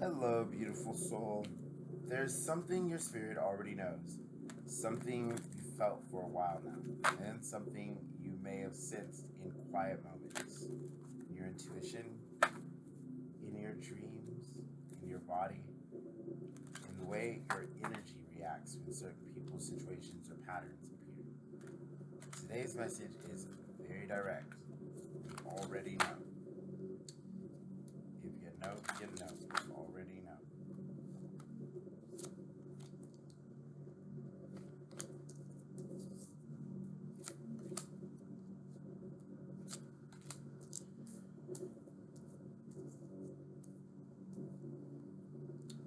Hello, beautiful soul. There's something your spirit already knows, something you felt for a while now, and something you may have sensed in quiet moments. In your intuition, in your dreams, in your body, in the way your energy reacts when certain people, situations, or patterns appear. Today's message is very direct. You already know. If you know, you know. You already know.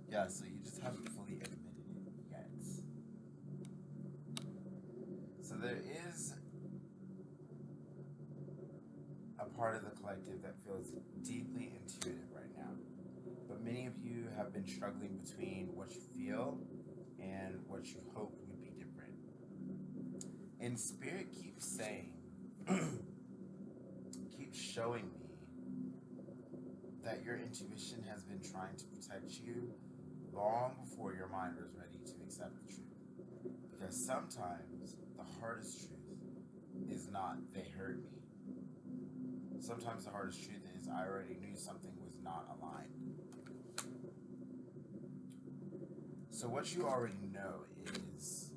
Yeah, so you just haven't fully admitted it yet. So there is a part of the collective that feels deeply intuitive right now. But many of you have been struggling between what you feel and what you hope would be different. And Spirit keeps saying, keeps showing me that your intuition has been trying to protect you long before your mind was ready to accept the truth. Because sometimes the hardest truth is not they hurt me. Sometimes the hardest truth is I already knew something was not aligned. So what you already know is,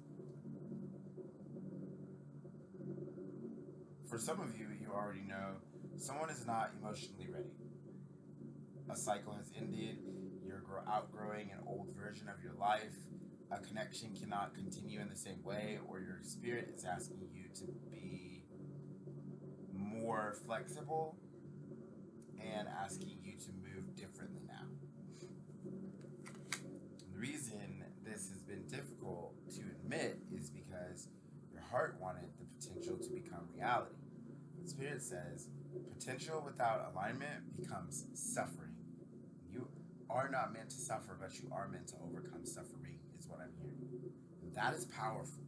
for some of you, you already know someone is not emotionally ready. A cycle has ended, you're outgrowing an old version of your life, a connection cannot continue in the same way, or your spirit is asking you to be more flexible and asking you to move differently now. The reason this has been difficult to admit is because your heart wanted the potential to become reality. But Spirit says potential without alignment becomes suffering. You are not meant to suffer, but you are meant to overcome suffering, is what I'm hearing. And that is powerful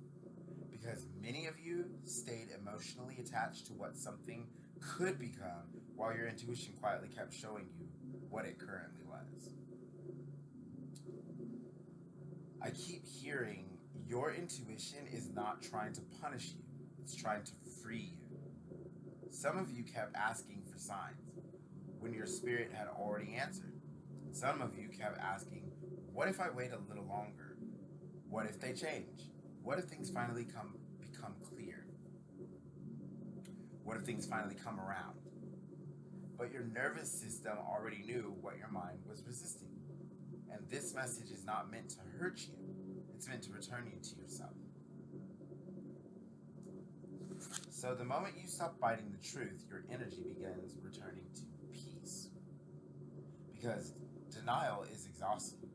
because many of you stayed emotionally attached to what something could become while your intuition quietly kept showing you what it currently was. I keep hearing your intuition is not trying to punish you, it's trying to free you. Some of you kept asking for signs when your spirit had already answered. Some of you kept asking, what if I wait a little longer? What if they change? What if things finally become clear? What if things finally come around? But your nervous system already knew what your mind was resisting. And this message is not meant to hurt you. It's meant to return you to yourself. So the moment you stop fighting the truth, your energy begins returning to peace. Because denial is exhausting.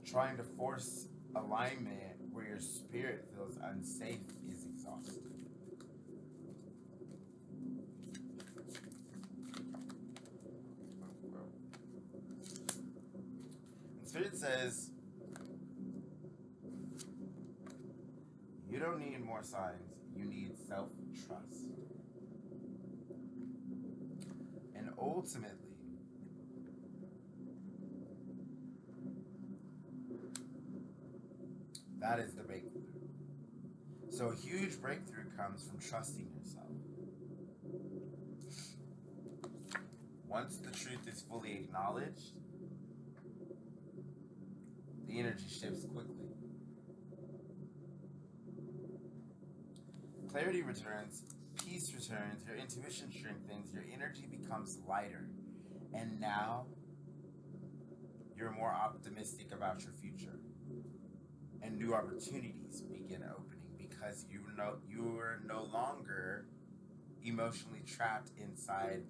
Trying to force alignment where your spirit feels unsafe is exhausting. And Spirit says, you don't need more signs, you need self-trust. And ultimately, that is the breakthrough. So a huge breakthrough comes from trusting yourself. Once the truth is fully acknowledged, the energy shifts quickly. Clarity returns, peace returns, your intuition strengthens, your energy becomes lighter. And now you're more optimistic about your future. And new opportunities begin opening because you are no longer emotionally trapped inside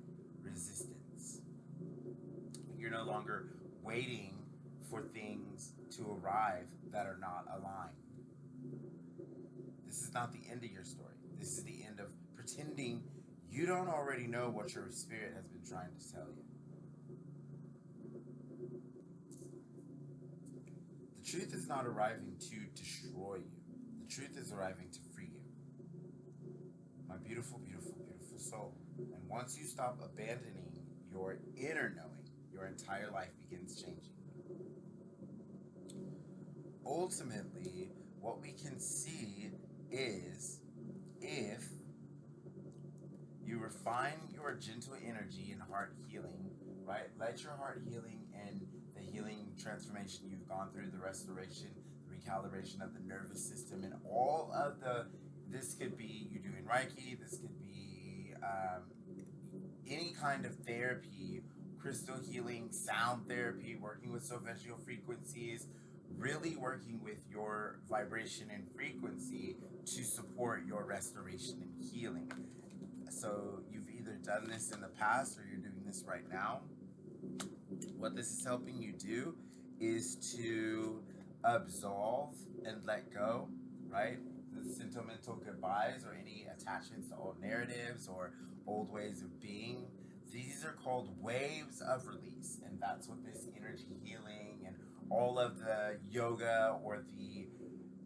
resistance. You're no longer waiting for things to arrive that are not aligned. This is not the end of your story. This is the end of pretending you don't already know what your spirit has been trying to tell you. The truth is not arriving to destroy you. The truth is arriving to free you. My beautiful, beautiful, beautiful soul. And once you stop abandoning your inner knowing your entire life begins changing. Ultimately, what we can see is if you refine your gentle energy and heart healing, right? Let your heart healing and the healing transformation you've gone through, the restoration, the recalibration of the nervous system, and all of the. This could be you doing Reiki. This could be any kind of therapy, crystal healing, sound therapy, working with solfeggio frequencies, really working with your vibration and frequency to support your restoration and healing. So you've either done this in the past or you're doing this right now. What this is helping you do is to absolve and let go, right? The sentimental goodbyes or any attachments to old narratives or old ways of being. These are called waves of release, and that's what this energy healing and all of the yoga or the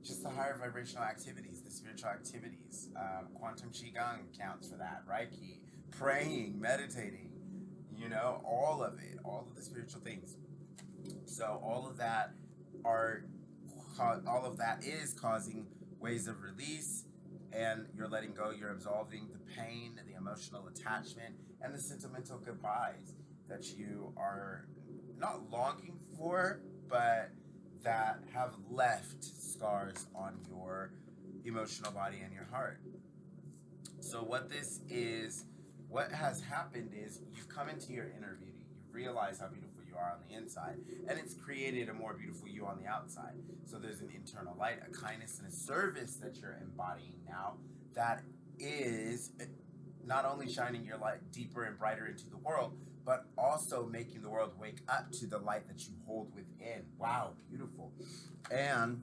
just the higher vibrational activities, the spiritual activities. Quantum Qigong counts for that, Reiki, praying, meditating, all of it, all of the spiritual things. So are, all of that is causing ways of release, and you're letting go, you're absolving the pain, the emotional attachment, and the sentimental goodbyes that you are not longing for, but that have left scars on your emotional body and your heart. So what has happened is you've come into your inner beauty. You've realized how beautiful you are on the inside, and it's created a more beautiful you on the outside. So there's an internal light, a kindness, and a service that you're embodying now that is not only shining your light deeper and brighter into the world, but also making the world wake up to the light that you hold within. Wow, beautiful. And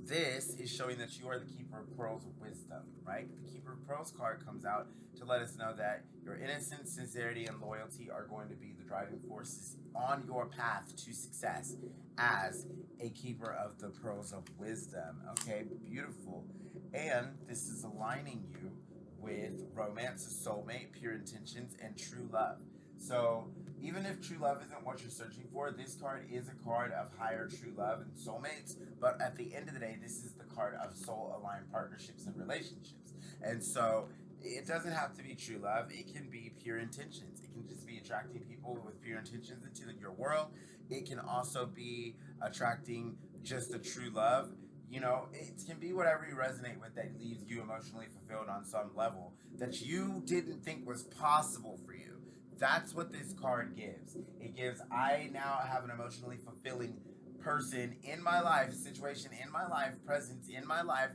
this is showing that you are the keeper of pearls of wisdom, right? The keeper of pearls card comes out to let us know that your innocence, sincerity, and loyalty are going to be the driving forces on your path to success as a keeper of the pearls of wisdom. Okay, beautiful. And this is aligning you with romance, a soulmate, pure intentions, and true love. So even if true love isn't what you're searching for, this card is a card of higher true love and soulmates. But at the end of the day, this is the card of soul aligned partnerships and relationships. And so it doesn't have to be true love. It can be pure intentions. It can just be attracting people with pure intentions into your world. It can also be attracting just a true love. It can be whatever you resonate with that leaves you emotionally fulfilled on some level that you didn't think was possible for you. That's what this card gives. It gives, I now have an emotionally fulfilling person in my life, situation in my life, presence in my life,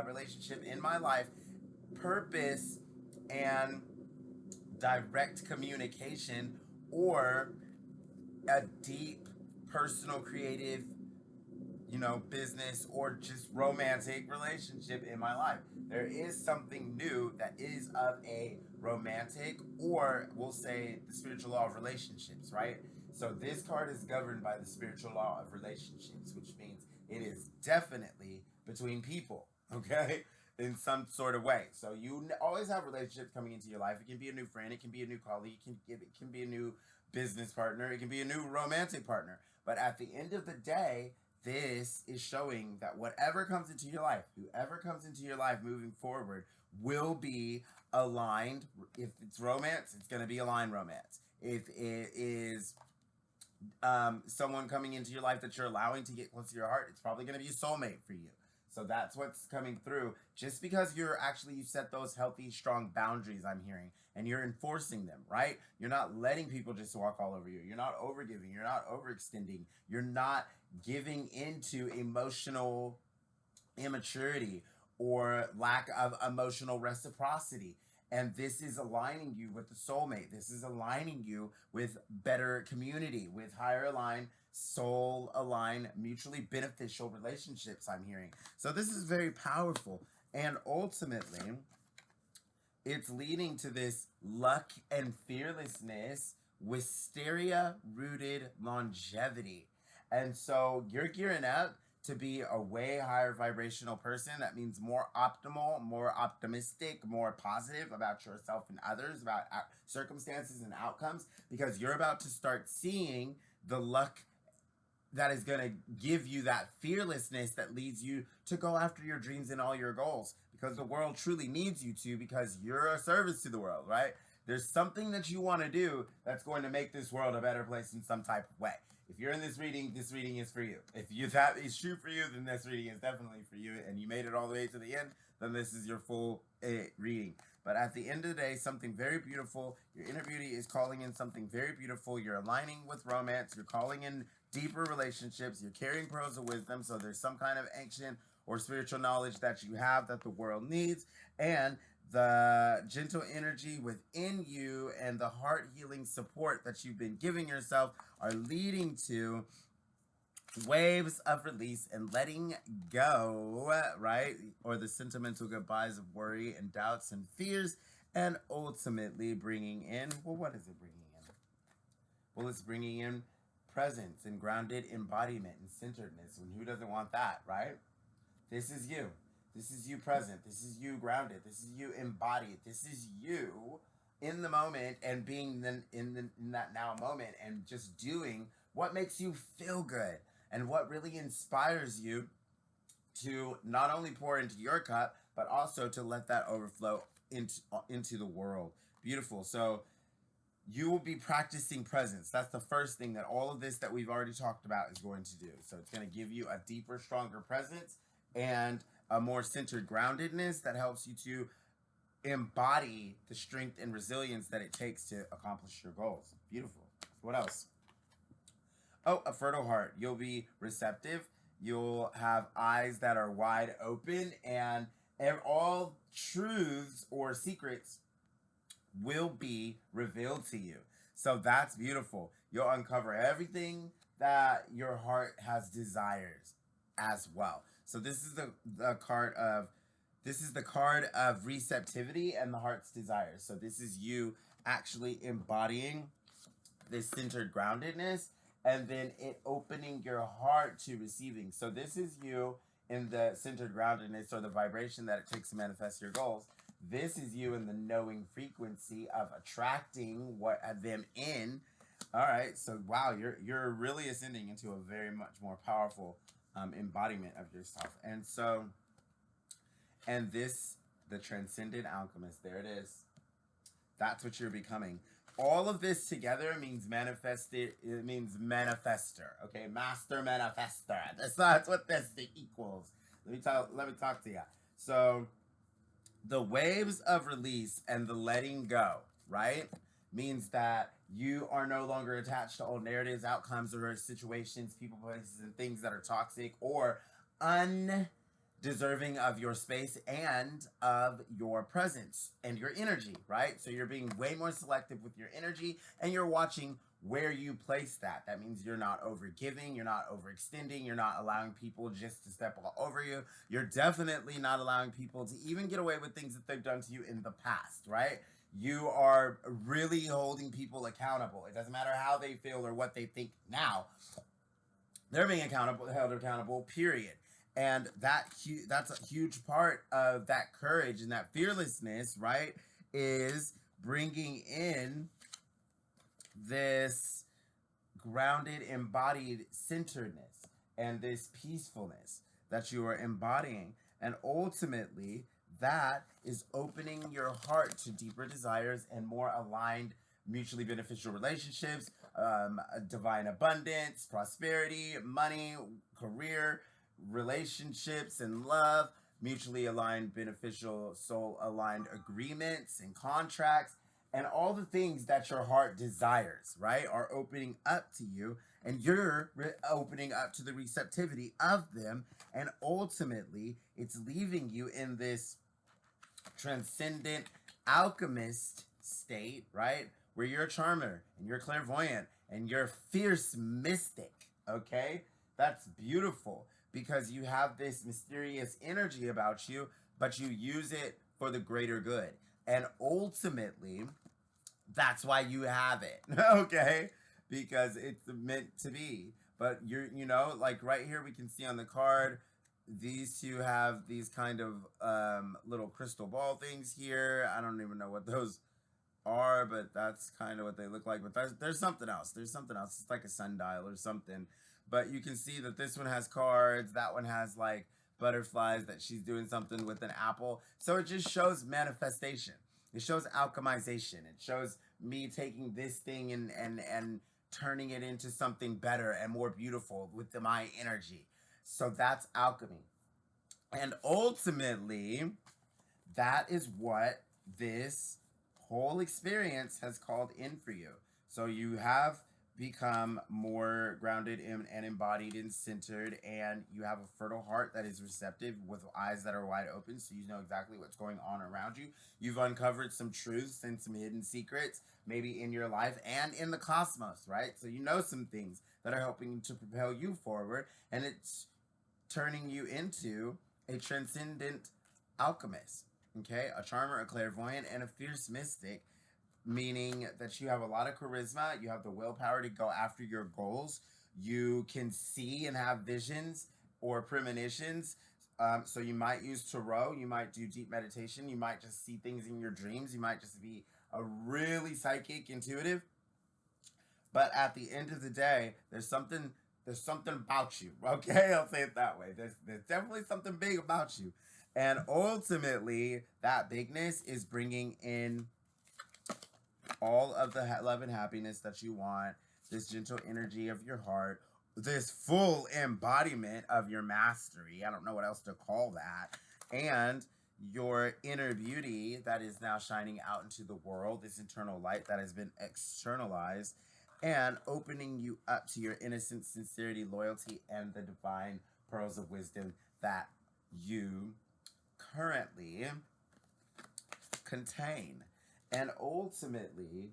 relationship in my life, purpose and direct communication, or a deep personal creative business or just romantic relationship in my life. There is something new that is of a romantic, or we'll say the spiritual law of relationships, right? So this card is governed by the spiritual law of relationships, which means it is definitely between people, okay? In some sort of way. So you always have relationships coming into your life. It can be a new friend, it can be a new colleague, it can be a new business partner, it can be a new romantic partner. But at the end of the day, this is showing that whatever comes into your life, whoever comes into your life moving forward, will be aligned. If it's romance, it's going to be aligned romance. If it is someone coming into your life that you're allowing to get close to your heart, it's probably going to be a soulmate for you. So that's what's coming through. Just because you set those healthy, strong boundaries, I'm hearing, and you're enforcing them, right? You're not letting people just walk all over you. You're not overgiving. You're not overextending. You're not giving into emotional immaturity or lack of emotional reciprocity. And this is aligning you with the soulmate. This is aligning you with better community, with higher aligned, soul aligned, mutually beneficial relationships, I'm hearing. So this is very powerful. And ultimately, it's leading to this luck and fearlessness, wisteria rooted longevity. And so you're gearing up to be a way higher vibrational person. That means more optimal, more optimistic, more positive about yourself and others, about circumstances and outcomes, because you're about to start seeing the luck that is going to give you that fearlessness that leads you to go after your dreams and all your goals, because the world truly needs you to, because you're a service to the world, right? There's something that you want to do that's going to make this world a better place in some type of way. If you're in this reading is for you. If you that is true for you, then this reading is definitely for you, and you made it all the way to the end, then this is your full reading. But at the end of the day, something very beautiful. Your inner beauty is calling in something very beautiful. You're aligning with romance. You're calling in deeper relationships. You're carrying pearls of wisdom. So there's some kind of ancient or spiritual knowledge that you have that the world needs. And the gentle energy within you and the heart healing support that you've been giving yourself are leading to waves of release and letting go, right? Or the sentimental goodbyes of worry and doubts and fears, and ultimately bringing in, well, what is it bringing in? Well, it's bringing in presence and grounded embodiment and centeredness. And who doesn't want that, right? This is you. This is you present. This is you grounded. This is you embodied. This is you in the moment and being in that now moment and just doing what makes you feel good and what really inspires you to not only pour into your cup, but also to let that overflow into the world. Beautiful. So you will be practicing presence. That's the first thing that all of this that we've already talked about is going to do. So it's going to give you a deeper, stronger presence and a more centered groundedness that helps you to embody the strength and resilience that it takes to accomplish your goals. Beautiful. What else? Oh, a fertile heart. You'll be receptive. You'll have eyes that are wide open, and all truths or secrets will be revealed to you. So that's beautiful. You'll uncover everything that your heart has desires as well. So this is the card of receptivity and the heart's desires. So this is you actually embodying this centered groundedness and then it opening your heart to receiving. So this is you in the centered groundedness or the vibration that it takes to manifest your goals. This is you in the knowing frequency of attracting what them in. All right, so wow, you're really ascending into a very much more powerful embodiment of yourself. And so, and this, the transcendent alchemist, there it is. That's what you're becoming. All of this together means manifested. It means manifester. Okay, master manifester. That's what this equals. Let me talk to you. So, the waves of release and the letting go, right, means that you are no longer attached to old narratives, outcomes, or situations, people, places, and things that are toxic or undeserving of your space and of your presence and your energy, right? So you're being way more selective with your energy and you're watching where you place that. That means you're not overgiving, you're not overextending, you're not allowing people just to step all over you. You're definitely not allowing people to even get away with things that they've done to you in the past, right? You are really holding people accountable. It doesn't matter how they feel or what they think now. They're being held accountable, period. And that's a huge part of that courage and that fearlessness, right? Is bringing in this grounded, embodied centeredness and this peacefulness that you are embodying. And ultimately, that is opening your heart to deeper desires and more aligned, mutually beneficial relationships, divine abundance, prosperity, money, career, relationships, and love, mutually aligned, beneficial, soul aligned agreements and contracts. And all the things that your heart desires, right, are opening up to you, and you're opening up to the receptivity of them. And ultimately, it's leaving you in this transcendent alchemist state, right, where you're a charmer and you're clairvoyant and you're fierce mystic, okay? That's beautiful because you have this mysterious energy about you, but you use it for the greater good. And ultimately, that's why you have it, okay? Because it's meant to be. But like right here we can see on the card, these two have these kind of little crystal ball things here. I don't even know what those are, but that's kind of what they look like. But there's something else. There's something else. It's like a sundial or something. But you can see that this one has cards. That one has like butterflies, that she's doing something with an apple. So it just shows manifestation. It shows alchemization. It shows me taking this thing and turning it into something better and more beautiful with my energy. So that's alchemy. And ultimately, that is what this whole experience has called in for you. So you have become more grounded and embodied and centered, and you have a fertile heart that is receptive with eyes that are wide open, so you know exactly what's going on around you. You've uncovered some truths and some hidden secrets, maybe in your life and in the cosmos, right? So you know some things that are helping to propel you forward, and it's turning you into a transcendent alchemist, okay? A charmer, a clairvoyant, and a fierce mystic, meaning that you have a lot of charisma, you have the willpower to go after your goals, you can see and have visions or premonitions. So you might use tarot, you might do deep meditation, you might just see things in your dreams, you might just be a really psychic, intuitive. But at the end of the day, there's something about you. Okay, I'll say it that way. There's definitely something big about you, and ultimately, that bigness is bringing in all of the love and happiness that you want. This gentle energy of your heart. This full embodiment of your mastery. I don't know what else to call that. And your inner beauty that is now shining out into the world, this internal light that has been externalized, and opening you up to your innocence, sincerity, loyalty, and the divine pearls of wisdom that you currently contain. And ultimately,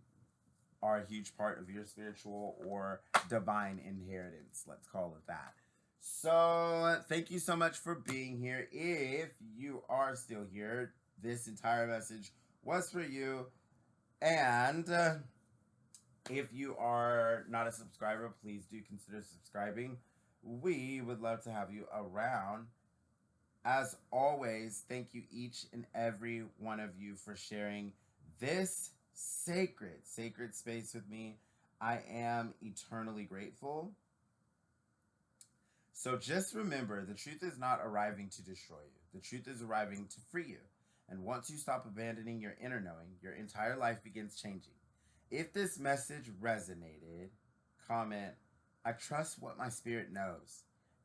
are a huge part of your spiritual or divine inheritance. Let's call it that. So, thank you so much for being here. If you are still here, this entire message was for you. And if you are not a subscriber, please do consider subscribing. We would love to have you around. As always, thank you each and every one of you for sharing this sacred space with me. I am eternally grateful. So just remember, the truth is not arriving to destroy you. The truth is arriving to free you. And once you stop abandoning your inner knowing, your entire life begins changing. If this message resonated, comment, I trust what my spirit knows.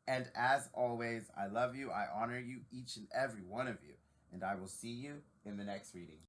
And as always, I love you, I honor you, each and every one of you. And I will see you in the next reading.